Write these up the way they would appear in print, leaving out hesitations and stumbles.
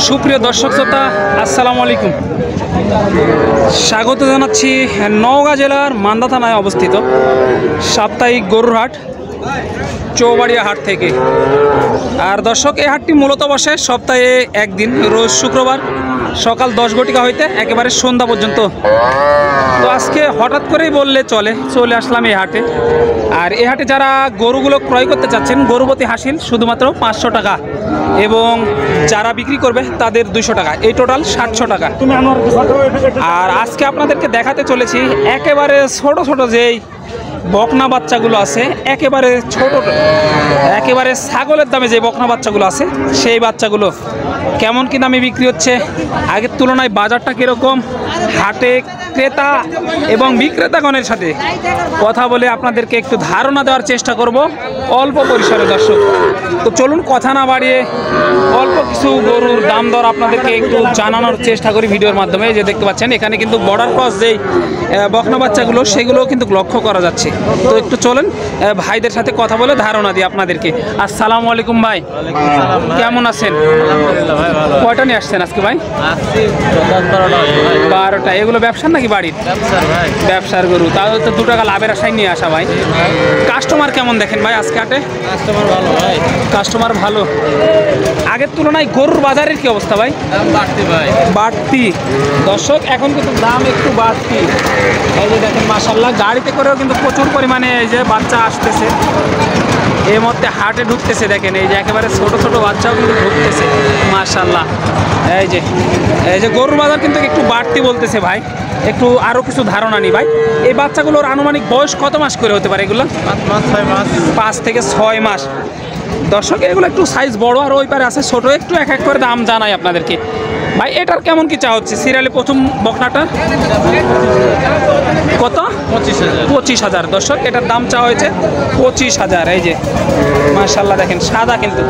সুপ্রিয় দর্শক শ্রোতা আসসালামু আলাইকুম। স্বাগত জানাচ্ছি নওগাঁ জেলার মান্দা থানায় অবস্থিত সাপ্তাহিক গরুর হাট চৌবাড়িয়া হাট থেকে। আর দর্শক, এই হাটটি মূলত বসে সপ্তাহে একদিন, রোজ শুক্রবার সকাল 10 ঘটিকা হইতে একেবারে সন্ধ্যা পর্যন্ত। তো আজকে হঠাৎ করেই বললে চলে আসলাম এই হাটে। আর এই হাটে যারা গরুগুলো ক্রয় করতে চাচ্ছেন, গরুপতি হাসিল শুধুমাত্র 500 টাকা এবং যারা বিক্রি করবে তাদের 200 টাকা, এই টোটাল 700 টাকা। আর আজকে আপনাদেরকে দেখাতে চলেছি একেবারে ছোট ছোট যেই বকনা বাচ্চাগুলো আছে, একেবারে ছাগলের দামে যে বকনা বাচ্চাগুলো আছে, সেই বাচ্চাগুলো কেমন কি দামে বিক্রি হচ্ছে, আগের তুলনায় বাজারটা কীরকম, হাটে ক্রেতা এবং বিক্রেতাগণের সাথে কথা বলে আপনাদেরকে একটু ধারণা দেওয়ার চেষ্টা করব অল্প পরিসরে। দর্শক, তো চলুন কথা না বাড়িয়ে অল্প কিছু গরুর দাম দর আপনাদেরকে একটু জানানোর চেষ্টা করি ভিডিওর মাধ্যমে। যে দেখতে পাচ্ছেন এখানে কিন্তু বর্ডার ক্রস যেই বকনা বাচ্চাগুলো, সেগুলোও কিন্তু লক্ষ্য করা যাচ্ছে। তো একটু চলেন ভাইদের সাথে কথা বলে ধারণা দিই আপনাদেরকে। আসসালামু আলাইকুম ভাই, কেমন আছেন? কয়টা নিয়ে আসছেন আজকে ভাই? 12টা। এগুলো ব্যবসার নাকি বাড়ির? ব্যবসার গরু, তাহলে তো 2 টাকা লাভের আশায় নিয়ে আসা ভাই। কাস্টমার কেমন দেখেন ভাই আজকে হাটে? কাস্টমার ভালো ভাই। কাস্টমার ভালো। আগের তুলনায় গরুর বাজারের কি অবস্থা ভাই? দাম বাড়তি ভাই, বাড়তি। দর্শক, এখন কিন্তু দাম একটু বাড়তি। এই যে দেখেন মাশাআল্লাহ, গাড়িতে করেও কিন্তু প্রচুর পরিমাণে এই যে বাচ্চা আসতেছে, এর মধ্যে হাটে ঢুকতেছে। দেখেন এই যে একেবারে ছোট ছোট বাচ্চাও কিন্তু ঢুকতেছে মাশাআল্লাহ। এই যে গরুর বাজার কিন্তু একটু বাড়তি বলতেছে ভাই। একটু আরও কিছু ধারণা নিই ভাই, এই বাচ্চাগুলোর আনুমানিক বয়স কত মাস করে হতে পারে এগুলো? 5 থেকে 6 মাস। দর্শক, এগুলো একটু সাইজ বড়, আর ওই পারে আছে ছোট। একটু এক এক করে দাম জানাই আপনাদেরকে ভাই। এটার কেমন কি চা হচ্ছে? সিরিয়ালে প্রথম বকনাটা কত? 25,000। দর্শক, এটার দাম চা হয়েছে 25,000। এই যে মাশাআল্লাহ দেখেন, সাদা কিন্তু।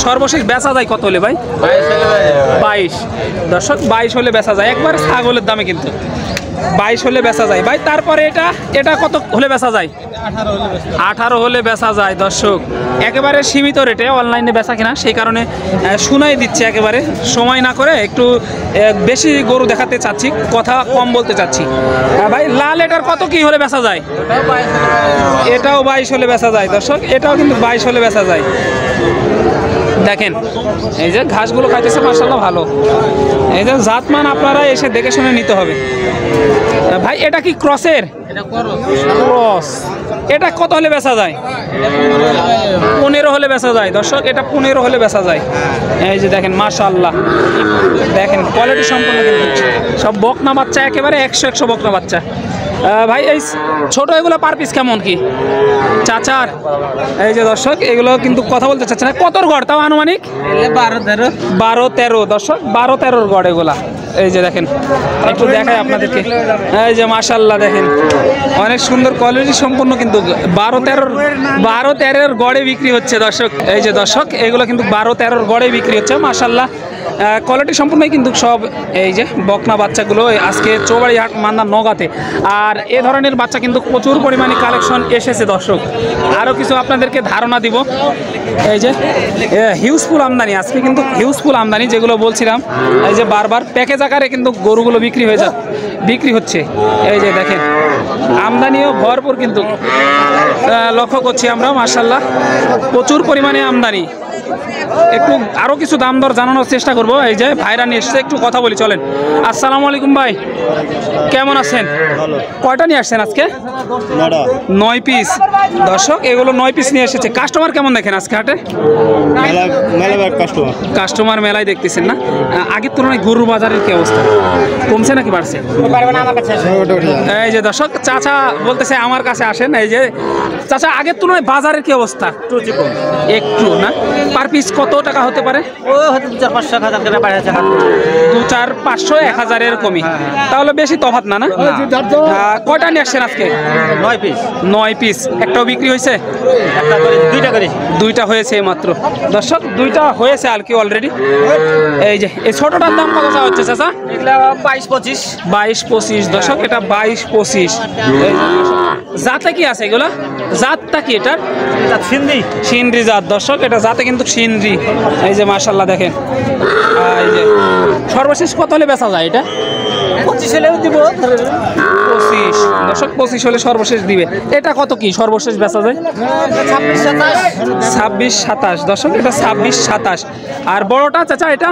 সর্বশেষ বেচা যায় কত হলে ভাই? 22। দর্শক, 22 হলে বেচা যায়, একবার ছাগলের দামে কিন্তু 22 হলে বেচা যায় ভাই। তারপরে এটা কত হলে বেচা যায়? 18 হলে বেচা যায়। দর্শক, একেবারে সীমিত রেটে অনলাইনে বেচা কিনা, সেই কারণে শুনাই দিচ্ছে, একেবারে সময় না করে একটু বেশি গরু দেখাতে চাচ্ছি, কথা কম বলতে চাচ্ছি ভাই। লাল এটার কত কি হলে বেচা যায়? এটাও 22 হলে বেচা যায়। দর্শক, এটাও কিন্তু 22 হলে বেচা যায়। দেখেন এই যে ঘাসগুলো খাইতেছে মাশাআল্লাহ ভালো। এই যে জাতমান আপনারা এসে দেখে শুনে নিতে হবে ভাই। এটা কি ক্রসের? ক্রস। এটা কত হলে বেচা যায়? 15 হলে বেচা যায়। দর্শক, এটা 15 হলে বেচা যায়। এই যে দেখেন মাশাআল্লাহ, দেখেন কোয়ালিটি সম্পন্ন কিন্তু সব বকনা বাচ্চা, একেবারে 100 বকনা বাচ্চা ভাই। এই ছোট এগুলো পার পিস কেমন কি চাচার? এই যে দর্শক, এগুলো কিন্তু কথা বলতে চাচ্ছে না। কতর গড় তাও আনুমানিক? 12-13। দর্শক, 12-13 গড় এগুলা। এই যে দেখেন, একটু দেখাই আপনাদেরকে। এই যে মাশাআল্লাহ দেখেন, অনেক সুন্দর কোয়ালিটি সম্পন্ন কিন্তু 12-13 গড়ে বিক্রি হচ্ছে। দর্শক, এই যে দর্শক, এগুলো কিন্তু 12-13 গড়ে বিক্রি হচ্ছে মাশাআল্লাহ। কোয়ালিটি সম্পূর্ণই কিন্তু সব এই যে বকনা বাচ্চাগুলো আজকে চৌবাড়ি হাট মান্দা নওগাঁতে। আর এ ধরনের বাচ্চা কিন্তু প্রচুর পরিমাণে কালেকশন এসেছে। দর্শক, আরও কিছু আপনাদেরকে ধারণা দিব। এই যে হিউজফুল আমদানি, আজকে কিন্তু হিউজফুল আমদানি, যেগুলো বলছিলাম এই যে বারবার প্যাকেজ আকারে কিন্তু গরুগুলো বিক্রি হচ্ছে। এই যে দেখেন, আমদানিও ভরপুর কিন্তু লক্ষ্য করছি আমরা মাশাআল্লাহ, প্রচুর পরিমাণে আমদানি। একটু আরও কিছু দাম দর জানানোর চেষ্টা করবো। এই যে ভাইরা নিয়ে এসছে, একটু কথা বলি চলেন। আসসালামু আলাইকুম ভাই, কেমন আছেন? কয়টা নিয়ে আসছেন আজকে? 9 পিস। দর্শক, এগুলো 9 পিস নিয়ে এসেছে। কাস্টমার কেমন দেখেন আজকে হাটে? কাস্টমার মেলায় দেখতেছেন না? আগের তুলনায় গরুর বাজারের কি অবস্থা? কমছে নাকি বাড়ছে? এই যে দর্শক, চাচা বলতেছে আমার কাছে আসেন। এই যে চাচা, আগের তুলনায় বাজারের কি অবস্থা? একটু না? পার পিস কত টাকা হতে পারে? 2-4-500-1000 এরকমই। তাহলে বেশি তফাৎ না? কয়টা নিয়ে আসছেন আজকে? 9 পিস। একটাও বিক্রি হয়েছে? 2টা হয়েছে মাত্র। দর্শক, 2টা হয়েছে আর কি অলরেডি। এই যে এই ছোটটার দাম কত হচ্ছে চাচা? 22-25। দর্শক, এটা 22-25। জাতে কি আছে এগুলা? জাতটা কি এটার? সিন্দ্রি জাত। দর্শক, এটা জাতে কিন্তু সিনরি, এই যে মাশাল্লাহ দেখেন। এই যে সর্বশেষ কত হলে বেচা যায় এটা? 25 হলেও দিব। 25 দর্শক, 25 হলে সর্বশেষ দিবে। এটা কত কি সর্বশেষ বেচা যায়? 26 27 দর্শক, এটা 26 27। আর বড়টা চাচা এটা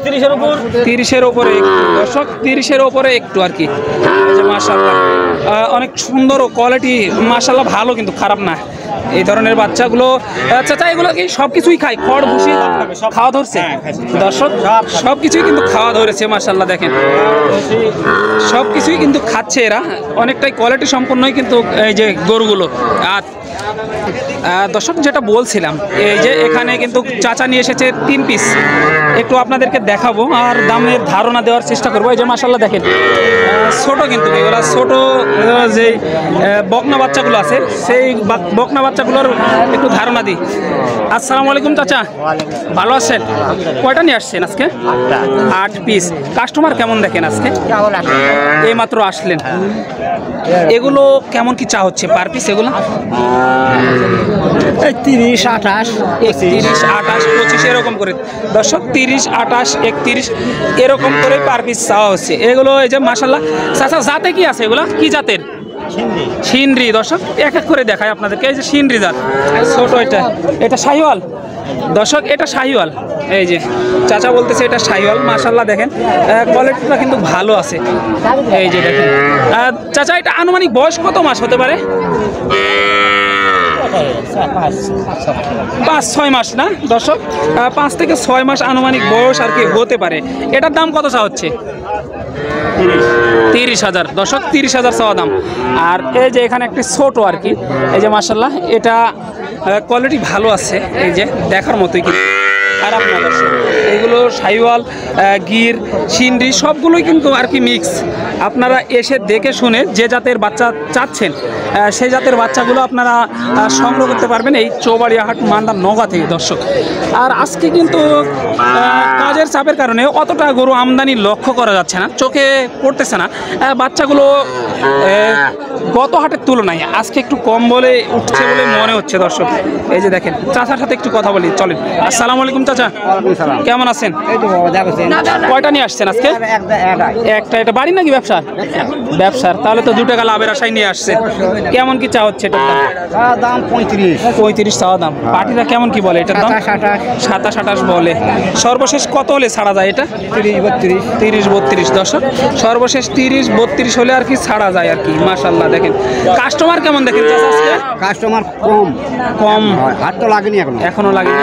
30-এর উপর। 30-এর উপরে একটু দর্শক, 30-এর উপরে একটু আর কি। এই যে মাশাল্লাহ অনেক সুন্দর ও কোয়ালিটি মাশাল্লাহ ভালো, কিন্তু খারাপ না এই ধরনের বাচ্চাগুলো। চাচা এগুলো কি সব কিছুই খায়? খড় ভুসি খাওয়া ধরছে দর্শক, সব কিছুই কিন্তু খাওয়া ধরেছে মাশাল্লাহ দেখেন, সব কিছুই কিন্তু খাচ্ছে এরা, অনেকটাই কোয়ালিটি সম্পন্নই কিন্তু এই যে গরুগুলো। আর দর্শক যেটা বলছিলাম, এই যে এখানে কিন্তু চাচা নিয়ে এসেছে 3 পিস, একটু আপনাদেরকে দেখাবো আর দামের ধারণা দেওয়ার চেষ্টা করবো। এই যে মাশাল্লাহ দেখেন ছোট, কিন্তু এগুলো ছোট যে বকনা বাচ্চাগুলো আছে, সেই বকনা বাচ্চাগুলোর একটু ধারণা দিই। আসসালামু আলাইকুম চাচা, ভালো আছেন? কয়টা নিয়ে আসছেন আজকে? 8 পিস। কাস্টমার কেমন দেখেন আজকে? এই মাত্র আসলেন। এগুলো কেমন কি চা হচ্ছে পার পিস? এগুলো 30 28 31 28 25 এরকম করে দর্শক, 30 28 31 এরকম করে পার পিস চাওয়া হচ্ছে। এগুলো এই যে মাশাল্লাহ চাচা জাতে কি আছে? এগুলো কি জাতের? সিনরি দর্শক, এক এক করে দেখায় আপনাদেরকে। এই যে সিনরি জাত ছোট, এটা শাহিওয়াল দর্শক, এটা শাহিওয়াল। এই যে চাচা বলতেছে এটা শাহিওয়াল। মাশাল্লাহ দেখেন কোয়ালিটিটা কিন্তু ভালো আছে। এই যে দেখেন চাচা, এটা আনুমানিক বয়স কত মাস হতে পারে? 5-6 মাস না দর্শক, 5 থেকে 6 মাস আনুমানিক বয়স আর কি হতে পারে। এটার দাম কত চা হচ্ছে? 30,000 দর্শক, 30,000 চাওয়া দাম। আর এই যে এখানে একটি ছোট আর কি, এই যে মাশাল্লাহ এটা কোয়ালিটি ভালো আছে, এই যে দেখার মতোই কিন্তু খারাপ না দর্শক। এগুলো শাহিওয়াল, গির, সিন্ডি সবগুলোই কিন্তু আর কি মিক্স। আপনারা এসে দেখে শুনে যে জাতের বাচ্চা চাচ্ছেন সেই জাতের বাচ্চাগুলো আপনারা সংগ্রহ করতে পারবেন এই চৌবাড়িয়া হাট মান্দার নওগাঁ থেকে দর্শক। আর আজকে কিন্তু কাজের চাপের কারণে অতটা গরু আমদানি লক্ষ্য করা যাচ্ছে না, চোখে পড়তেছে না। বাচ্চাগুলো গত হাটের তুলনায় আজকে একটু কম বলে উঠছে বলে মনে হচ্ছে দর্শক। এই যে দেখেন চাচার সাথে একটু কথা বলি, চলেন। আসসালামু আলাইকুম চাচা, কেমন আছেন? কয়টা নিয়ে আসছেন আজকে? একটা। এটা বাড়ি নাকি ব্যবসার? ব্যবসার। তাহলে তো 2 টাকা লাভের আশায় নিয়ে আসছে। কেমন কি চা হচ্ছে এটার দাম? 35 চাওয়া দাম। পাটিটা কেমন কি বলে এটার দাম? 27 28 বলে। সর্বশেষ কত হলে ছাড়া যায় এটা? 30 32 দর্শক, সর্বশেষ 30 32 হলে আর কি ছাড়া যায় আর কি। মাশাল্লাহ দেখেন কাস্টমার কেমন দেখেন চাচা আজকে? কাস্টমার কম, হাট তো লাগেনি এখনো লাগেনি।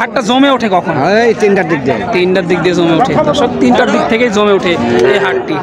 হাটটা জমে ওঠে কখন? এই 3টার দিক দিয়ে। 3টার দিক দিয়ে জমে ওঠে দর্শক, 3টার দিক থেকেই জমে ওঠে এই হাটটি।